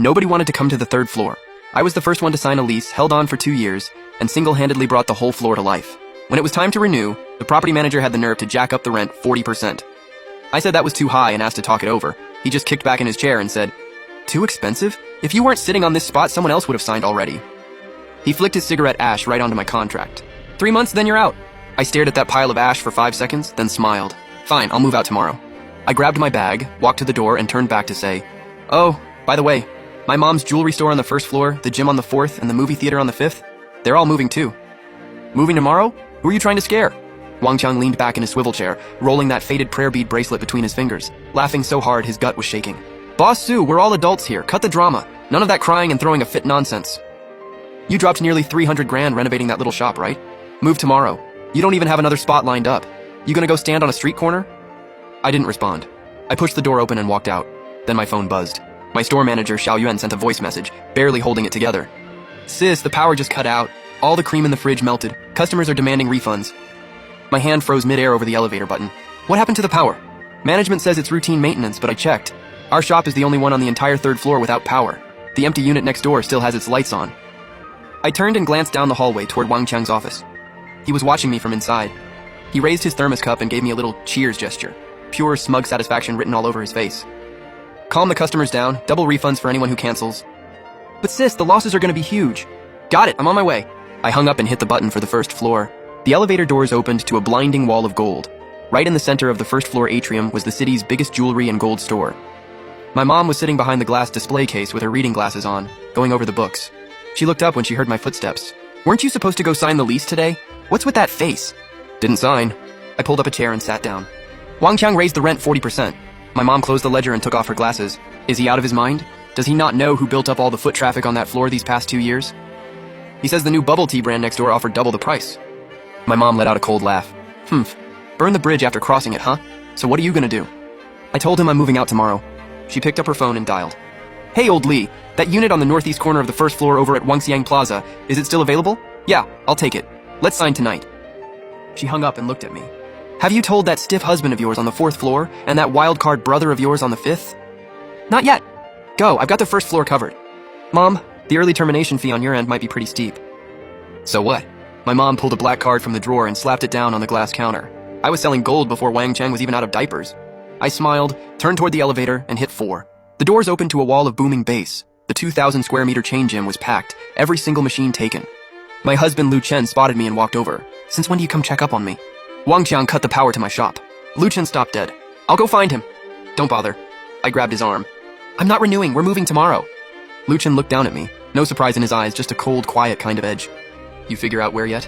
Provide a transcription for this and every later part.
Nobody wanted to come to the third floor. I was the first one to sign a lease, held on for 2 years, and single-handedly brought the whole floor to life. When it was time to renew, the property manager had the nerve to jack up the rent 40%. I said that was too high and asked to talk it over. He just kicked back in his chair and said, "Too expensive? If you weren't sitting on this spot, someone else would have signed already." He flicked his cigarette ash right onto my contract. 3 months, then you're out. I stared at that pile of ash for 5 seconds, then smiled. Fine, I'll move out tomorrow. I grabbed my bag, walked to the door, and turned back to say, "Oh, by the way, my mom's jewelry store on the first floor, the gym on the fourth, and the movie theater on the fifth, they're all moving too." "Moving tomorrow? Who are you trying to scare?" Wang Qiang leaned back in his swivel chair, rolling that faded prayer bead bracelet between his fingers, laughing so hard his gut was shaking. "Boss Su, we're all adults here. Cut the drama. None of that crying and throwing a fit nonsense. You dropped nearly 300 grand renovating that little shop, right? Move tomorrow. You don't even have another spot lined up. You gonna go stand on a street corner?" I didn't respond. I pushed the door open and walked out. Then my phone buzzed. My store manager, Xiao Yuan, sent a voice message, barely holding it together. "Sis, the power just cut out. All the cream in the fridge melted. Customers are demanding refunds." My hand froze midair over the elevator button. "What happened to the power?" "Management says it's routine maintenance, but I checked. Our shop is the only one on the entire third floor without power. The empty unit next door still has its lights on." I turned and glanced down the hallway toward Wang Qiang's office. He was watching me from inside. He raised his thermos cup and gave me a little cheers gesture, pure smug satisfaction written all over his face. "Calm the customers down, double refunds for anyone who cancels." "But sis, the losses are gonna be huge." "Got it, I'm on my way." I hung up and hit the button for the first floor. The elevator doors opened to a blinding wall of gold. Right in the center of the first floor atrium was the city's biggest jewelry and gold store. My mom was sitting behind the glass display case with her reading glasses on, going over the books. She looked up when she heard my footsteps. "Weren't you supposed to go sign the lease today? What's with that face?" "Didn't sign." I pulled up a chair and sat down. "Wang Qiang raised the rent 40%. My mom closed the ledger and took off her glasses. Is he out of his mind? Does he not know who built up all the foot traffic on that floor these past 2 years? He says the new bubble tea brand next door offered double the price." My mom let out a cold laugh. Burn the bridge after crossing it, huh? So what are you gonna do?" I told him I'm moving out tomorrow. She picked up her phone and dialed. "Hey, old Lee, that unit on the northeast corner of the first floor over at Wangxiang Plaza, is it still available?" "Yeah, I'll take it. Let's sign tonight." She hung up and looked at me. "Have you told that stiff husband of yours on the fourth floor and that wild card brother of yours on the fifth?" "Not yet. Go, I've got the first floor covered." "Mom, the early termination fee on your end might be pretty steep." "So what?" My mom pulled a black card from the drawer and slapped it down on the glass counter. I was selling gold before Wang Qiang was even out of diapers. I smiled, turned toward the elevator, and hit 4. The doors opened to a wall of booming bass. The 2,000 square meter chain gym was packed, every single machine taken. My husband Lu Chen spotted me and walked over. "Since when do you come check up on me?" Wang Qiang cut the power to my shop. Lu Chen stopped dead. "I'll go find him." "Don't bother." I grabbed his arm. "I'm not renewing, we're moving tomorrow." Lu Chen looked down at me. No surprise in his eyes, just a cold, quiet kind of edge. "You figure out where yet?"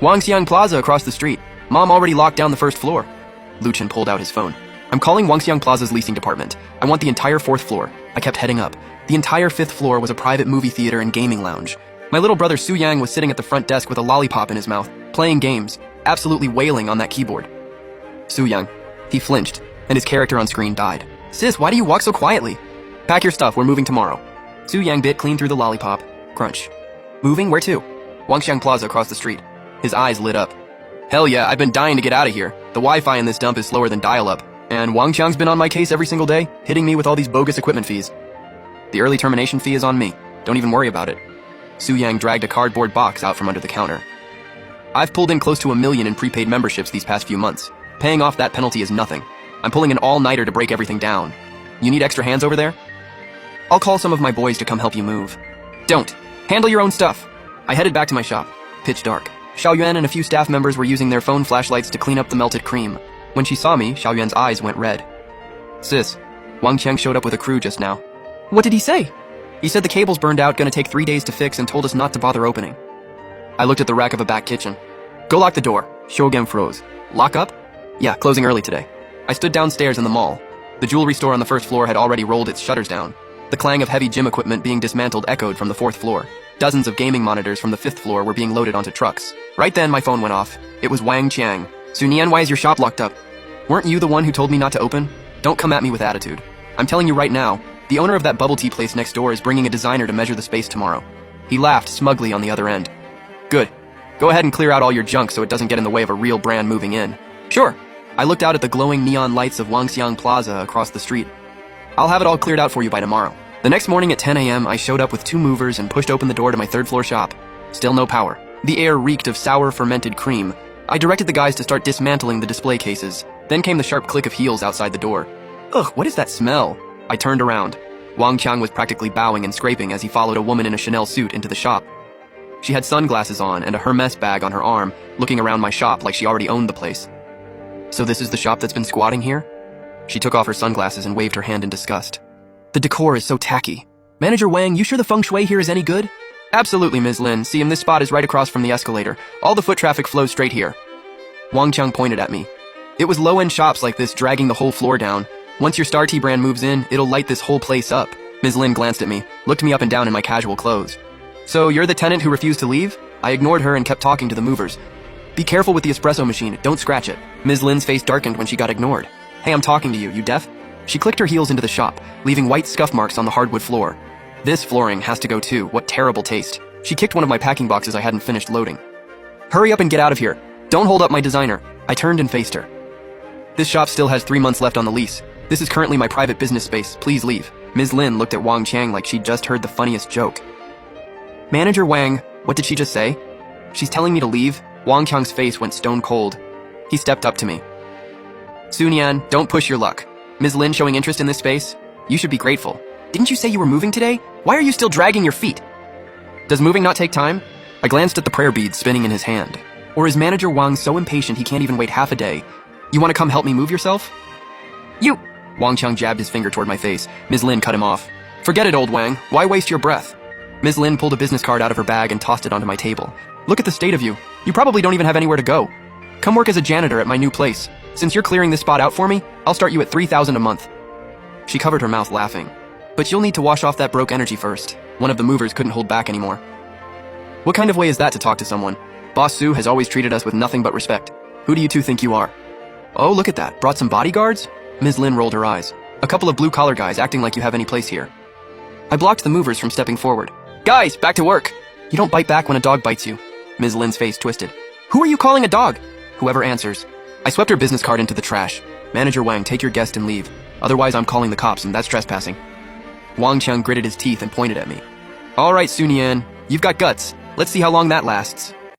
"Wangxiang Plaza across the street. Mom already locked down the first floor." Lu Chen pulled out his phone. "I'm calling Wangxiang Plaza's leasing department. I want the entire 4th floor." I kept heading up. The entire 5th floor was a private movie theater and gaming lounge. My little brother Su Yang was sitting at the front desk with a lollipop in his mouth, playing games, absolutely wailing on that keyboard. Su Yang. He flinched, and his character on screen died. "Sis, why do you walk so quietly?" "Pack your stuff, we're moving tomorrow." Su Yang bit clean through the lollipop. Crunch. "Moving? Where to?" "Wangxiang Plaza across the street." His eyes lit up. "Hell yeah, I've been dying to get out of here. The Wi-Fi in this dump is slower than dial-up. And Wang Qiang's been on my case every single day, hitting me with all these bogus equipment fees. The early termination fee is on me. Don't even worry about it." Su Yang dragged a cardboard box out from under the counter. "I've pulled in close to $1 million in prepaid memberships these past few months. Paying off that penalty is nothing. I'm pulling an all-nighter to break everything down. You need extra hands over there?" "I'll call some of my boys to come help you move." "Don't. Handle your own stuff." I headed back to my shop. Pitch dark. Xiao Yuan and a few staff members were using their phone flashlights to clean up the melted cream. When she saw me, Xiao Yuan's eyes went red. "Sis, Wang Qiang showed up with a crew just now." "What did he say?" "He said the cable's burned out, gonna take 3 days to fix, and told us not to bother opening." I looked at the rack of a back kitchen. "Go lock the door." Shogen froze. "Lock up?" "Yeah, closing early today." I stood downstairs in the mall. The jewelry store on the first floor had already rolled its shutters down. The clang of heavy gym equipment being dismantled echoed from the 4th floor. Dozens of gaming monitors from the 5th floor were being loaded onto trucks. Right then, my phone went off. It was Wang Qiang. "Su Nian, why is your shop locked up? Weren't you the one who told me not to open? Don't come at me with attitude. I'm telling you right now, the owner of that bubble tea place next door is bringing a designer to measure the space tomorrow." He laughed smugly on the other end. "Good. Go ahead and clear out all your junk so it doesn't get in the way of a real brand moving in." "Sure." I looked out at the glowing neon lights of Wangxiang Plaza across the street. "I'll have it all cleared out for you by tomorrow." The next morning at 10 a.m., I showed up with 2 movers and pushed open the door to my 3rd floor shop. Still no power. The air reeked of sour fermented cream. I directed the guys to start dismantling the display cases. Then came the sharp click of heels outside the door. Ugh, what is that smell? I turned around. Wang Qiang was practically bowing and scraping as he followed a woman in a Chanel suit into the shop. She had sunglasses on and a Hermes bag on her arm, looking around my shop like she already owned the place. So this is the shop that's been squatting here? She took off her sunglasses and waved her hand in disgust. The decor is so tacky. Manager Wang, you sure the feng shui here is any good? Absolutely, Ms. Lin. See, this spot is right across from the escalator. All the foot traffic flows straight here. Wang Qiang pointed at me. It was low-end shops like this dragging the whole floor down. Once your Star Tea brand moves in, it'll light this whole place up. Ms. Lin glanced at me, looked me up and down in my casual clothes. So you're the tenant who refused to leave? I ignored her and kept talking to the movers. Be careful with the espresso machine, don't scratch it. Ms. Lin's face darkened when she got ignored. Hey, I'm talking to you, you deaf? She clicked her heels into the shop, leaving white scuff marks on the hardwood floor. This flooring has to go too, what terrible taste. She kicked one of my packing boxes I hadn't finished loading. Hurry up and get out of here. Don't hold up my designer. I turned and faced her. This shop still has 3 months left on the lease. This is currently my private business space. Please leave. Ms. Lin looked at Wang Qiang like she'd just heard the funniest joke. Manager Wang, what did she just say? She's telling me to leave? Wang Qiang's face went stone cold. He stepped up to me. Sun Yan, don't push your luck. Ms. Lin showing interest in this space? You should be grateful. Didn't you say you were moving today? Why are you still dragging your feet? Does moving not take time? I glanced at the prayer beads spinning in his hand. Or is Manager Wang so impatient he can't even wait half a day? You want to come help me move yourself? You! Wang Qiang jabbed his finger toward my face. Ms. Lin cut him off. Forget it, old Wang. Why waste your breath? Ms. Lin pulled a business card out of her bag and tossed it onto my table. Look at the state of you. You probably don't even have anywhere to go. Come work as a janitor at my new place. Since you're clearing this spot out for me, I'll start you at $3,000 a month. She covered her mouth laughing. But you'll need to wash off that broke energy first. One of the movers couldn't hold back anymore. What kind of way is that to talk to someone? Boss Su has always treated us with nothing but respect. Who do you two think you are? Oh, look at that. Brought some bodyguards? Ms. Lin rolled her eyes. A couple of blue-collar guys acting like you have any place here. I blocked the movers from stepping forward. Guys, back to work! You don't bite back when a dog bites you. Ms. Lin's face twisted. Who are you calling a dog? Whoever answers. I swept her business card into the trash. Manager Wang, take your guest and leave. Otherwise, I'm calling the cops, and that's trespassing. Wang Qiang gritted his teeth and pointed at me. All right, Sun Yan, you've got guts. Let's see how long that lasts.